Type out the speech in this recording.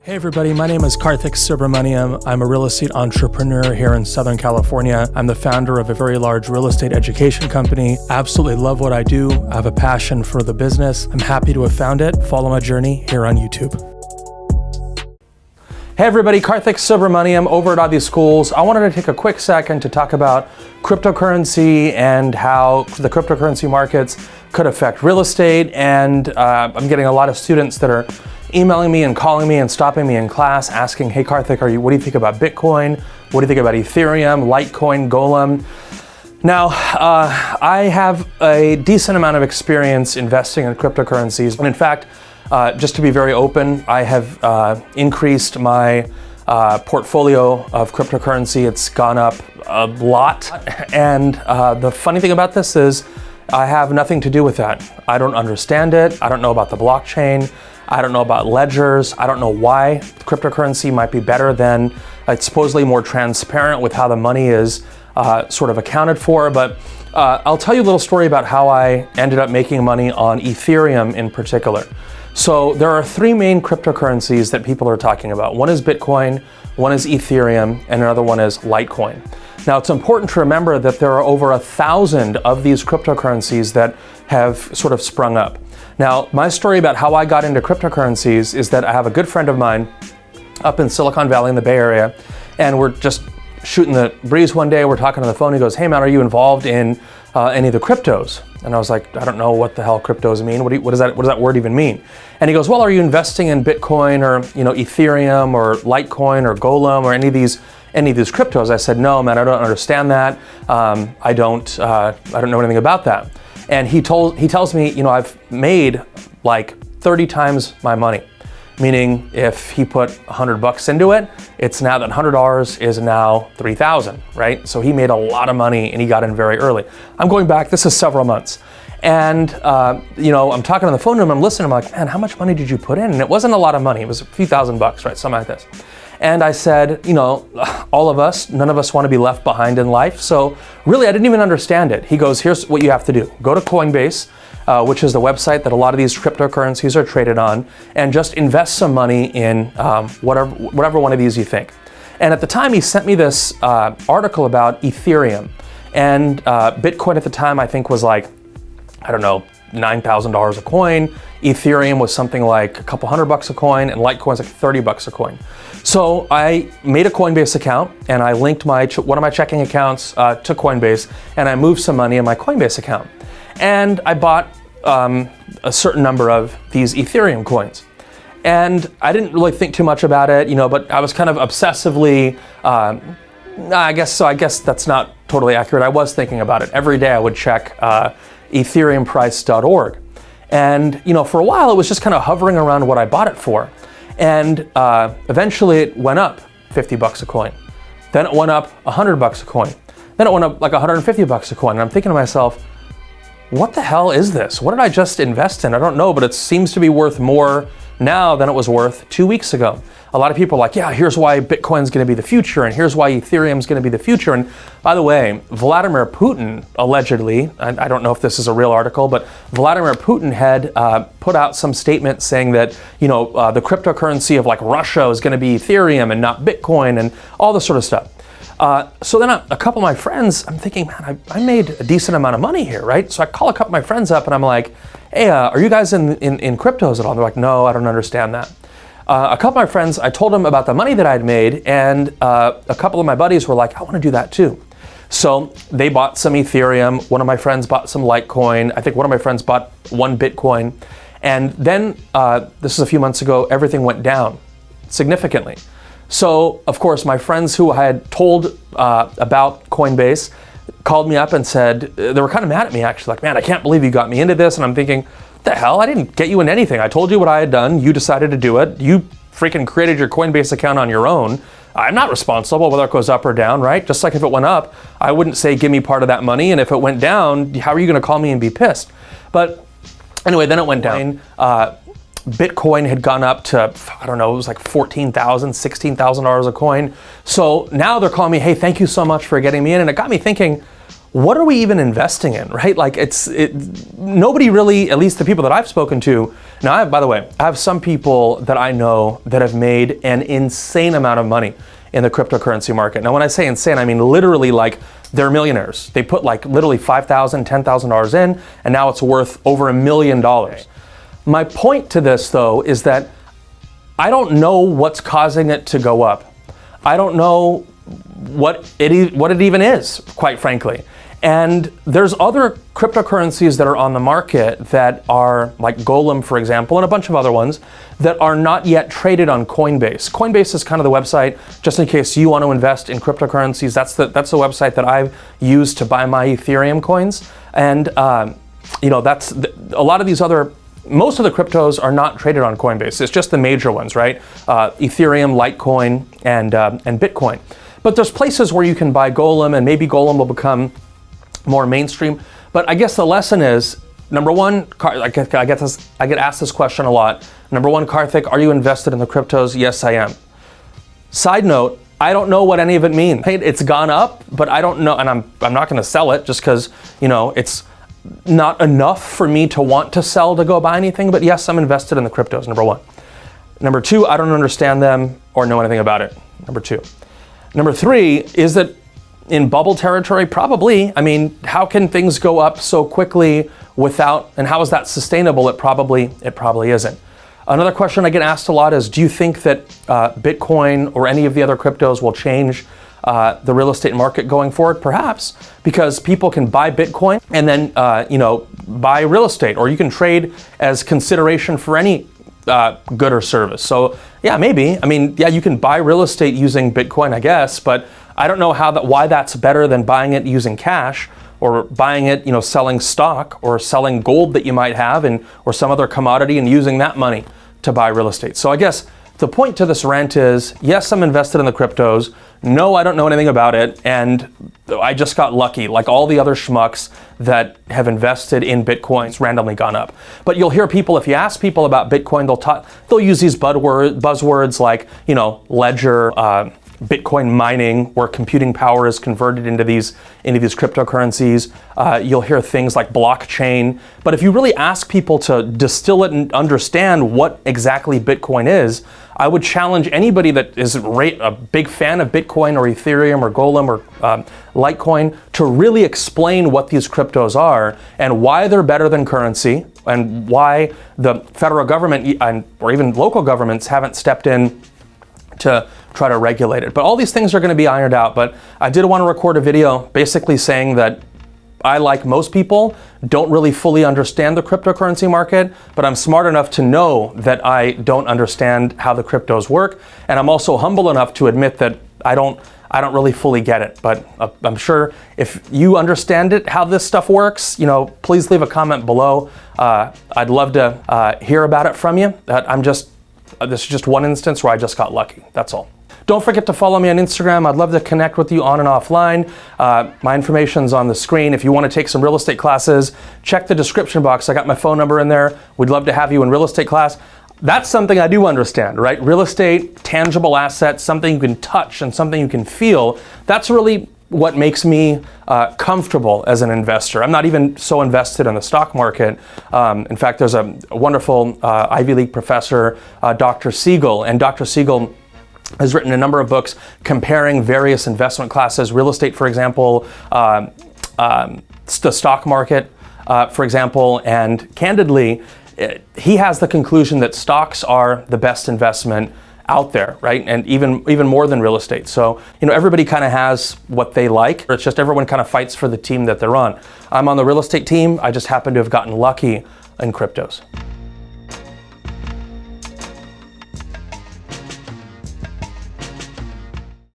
Hey everybody, my name is Kartik Subramaniam. I'm a real estate entrepreneur here in Southern California. I'm the founder of a very large real estate education company. Absolutely love what I do. I have a passion for the business. I'm happy to have found it. Follow my journey here on YouTube. Hey everybody, Kartik Subramaniam over at ADHI Schools. I wanted to take a quick second to talk about cryptocurrency and how the cryptocurrency markets could affect real estate. And I'm getting a lot of students that are emailing me and calling me and stopping me in class asking, hey Kartik, what do you think about Bitcoin? What do you think about Ethereum, Litecoin, Golem? Now, I have a decent amount of experience investing in cryptocurrencies. And in fact, just to be very open, I have increased my portfolio of cryptocurrency. It's gone up a lot. And the funny thing about this is I have nothing to do with that. I don't understand it. I don't know about the blockchain. I don't know about ledgers. I don't know why cryptocurrency might be better than it's supposedly more transparent with how the money is sort of accounted for. But I'll tell you a little story about how I ended up making money on Ethereum in particular. So there are three main cryptocurrencies that people are talking about. One is Bitcoin, one is Ethereum, and another one is Litecoin. Now it's important to remember that there are over 1,000 of these cryptocurrencies that have sort of sprung up. Now, my story about how I got into cryptocurrencies is that I have a good friend of mine up in Silicon Valley in the Bay Area, and we're just shooting the breeze one day. We're talking on the phone. He goes, hey man, are you involved in any of the cryptos? And I was like, I don't know what the hell cryptos mean. What does that word even mean? And he goes, well, are you investing in Bitcoin or Ethereum or Litecoin or Golem or any of these cryptos? I said, no, man, I don't understand that. I don't know anything about that. And he tells me, I've made like 30 times my money. Meaning if he put $100 into it, it's now that $100 is now 3,000, right? So he made a lot of money and he got in very early. I'm going back, this is several months. And, I'm talking on the phone to him, I'm listening, I'm like, man, how much money did you put in? And it wasn't a lot of money, it was a few $1,000s, right? Something like this. And I said, all of us, none of us want to be left behind in life. So really, I didn't even understand it. He goes, here's what you have to do. Go to Coinbase, which is the website that a lot of these cryptocurrencies are traded on, and just invest some money in whatever one of these you think. And at the time, he sent me this article about Ethereum. And Bitcoin at the time, I think, was like, I don't know, $9,000 a coin. Ethereum was something like a couple $100 a coin, and Litecoin was like $30 a coin. So I made a Coinbase account and I linked one of my checking accounts to Coinbase, and I moved some money in my Coinbase account. And I bought a certain number of these Ethereum coins. And I didn't really think too much about it, but I was kind of obsessively, I guess that's not totally accurate. I was thinking about it. Every day I would check ethereumprice.org. And, for a while it was just kind of hovering around what I bought it for. And eventually it went up $50 a coin. Then it went up $100 a coin. Then it went up like $150 a coin. And I'm thinking to myself, what the hell is this? What did I just invest in? I don't know, but it seems to be worth more now than it was worth 2 weeks ago. A lot of people are like, yeah, here's why Bitcoin's going to be the future, and here's why Ethereum's going to be the future. And by the way, Vladimir Putin allegedly, I don't know if this is a real article, but Vladimir Putin had put out some statement saying that, the cryptocurrency of like Russia is going to be Ethereum and not Bitcoin and all this sort of stuff. So then a couple of my friends, I'm thinking, man, I made a decent amount of money here, right? So I call a couple of my friends up and I'm like, hey, are you guys in cryptos at all? And they're like, no, I don't understand that. A couple of my friends, I told them about the money that I'd made, and a couple of my buddies were like, I want to do that too. So they bought some Ethereum. One of my friends bought some Litecoin. I think one of my friends bought one Bitcoin. And then, this is a few months ago, everything went down significantly. So, of course, my friends who I had told about Coinbase called me up and said, they were kind of mad at me actually, like, man, I can't believe you got me into this. And I'm thinking, what the hell? I didn't get you into anything. I told you what I had done. You decided to do it. You freaking created your Coinbase account on your own. I'm not responsible whether it goes up or down, right? Just like if it went up, I wouldn't say, give me part of that money. And if it went down, how are you going to call me and be pissed? But anyway, then it went down. Bitcoin had gone up to, I don't know, it was like $14,000, $16,000 a coin. So now they're calling me, hey, thank you so much for getting me in. And it got me thinking, what are we even investing in, right? Like nobody really, at least the people that I've spoken to. Now, by the way, I have some people that I know that have made an insane amount of money in the cryptocurrency market. Now, when I say insane, I mean literally like they're millionaires. They put like literally $5,000, $10,000 in, and now it's worth over $1 million. My point to this, though, is that I don't know what's causing it to go up. I don't know what it even is, quite frankly. And there's other cryptocurrencies that are on the market that are like Golem, for example, and a bunch of other ones that are not yet traded on Coinbase. Coinbase is kind of the website, just in case you want to invest in cryptocurrencies. That's the website that I've used to buy my Ethereum coins. And that's a lot of these other. Most of the cryptos are not traded on Coinbase. It's just the major ones, right? Ethereum, Litecoin, and Bitcoin. But there's places where you can buy Golem, and maybe Golem will become more mainstream. But I guess the lesson is, number one, I get asked this question a lot. Number one, Kartik, are you invested in the cryptos? Yes, I am. Side note, I don't know what any of it means. It's gone up, but I don't know, and I'm not going to sell it just because it's not enough for me to want to sell to go buy anything. But yes, I'm invested in the cryptos. Number one. Number two, I don't understand them or know anything about it. Number two. Number three is that in bubble territory, probably. I mean, how can things go up so quickly without, and how is that sustainable? It probably isn't. Another question I get asked a lot is, do you think that Bitcoin or any of the other cryptos will change the real estate market going forward? Perhaps, because people can buy Bitcoin and then buy real estate, or you can trade as consideration for any good or service. So yeah, maybe. I mean, yeah, you can buy real estate using Bitcoin, I guess, but I don't know why that's better than buying it using cash, or buying it, selling stock or selling gold that you might have, or some other commodity, and using that money to buy real estate. So I guess the point to this rant is, yes, I'm invested in the cryptos. No, I don't know anything about it. And I just got lucky, like all the other schmucks that have invested in Bitcoin. It's randomly gone up. But you'll hear people, if you ask people about Bitcoin, they'll use these buzzwords like, ledger, Bitcoin mining, where computing power is converted into these cryptocurrencies. You'll hear things like blockchain. But if you really ask people to distill it and understand what exactly Bitcoin is, I would challenge anybody that is a big fan of Bitcoin or Ethereum or Golem or Litecoin to really explain what these cryptos are and why they're better than currency, and why the federal government or even local governments haven't stepped in to try to regulate it. But all these things are going to be ironed out. But I did want to record a video basically saying that I, like most people, don't really fully understand the cryptocurrency market, but I'm smart enough to know that I don't understand how the cryptos work. And I'm also humble enough to admit that I don't really fully get it. But I'm sure if you understand it, how this stuff works, please leave a comment below. I'd love to hear about it from you. This is just one instance where I just got lucky. That's all. Don't forget to follow me on Instagram. I'd love to connect with you on and offline. My information's on the screen. If you want to take some real estate classes, check the description box. I got my phone number in there. We'd love to have you in real estate class. That's something I do understand, right? Real estate, tangible assets, something you can touch and something you can feel. That's really what makes me comfortable as an investor. I'm not even so invested in the stock market. In fact, there's a wonderful Ivy League professor, Dr. Siegel, and Dr. Siegel has written a number of books comparing various investment classes, real estate, for example, the stock market, for example, and candidly, he has the conclusion that stocks are the best investment out there, right? And even more than real estate. So, everybody kind of has what they like. It's just everyone kind of fights for the team that they're on. I'm on the real estate team. I just happen to have gotten lucky in cryptos.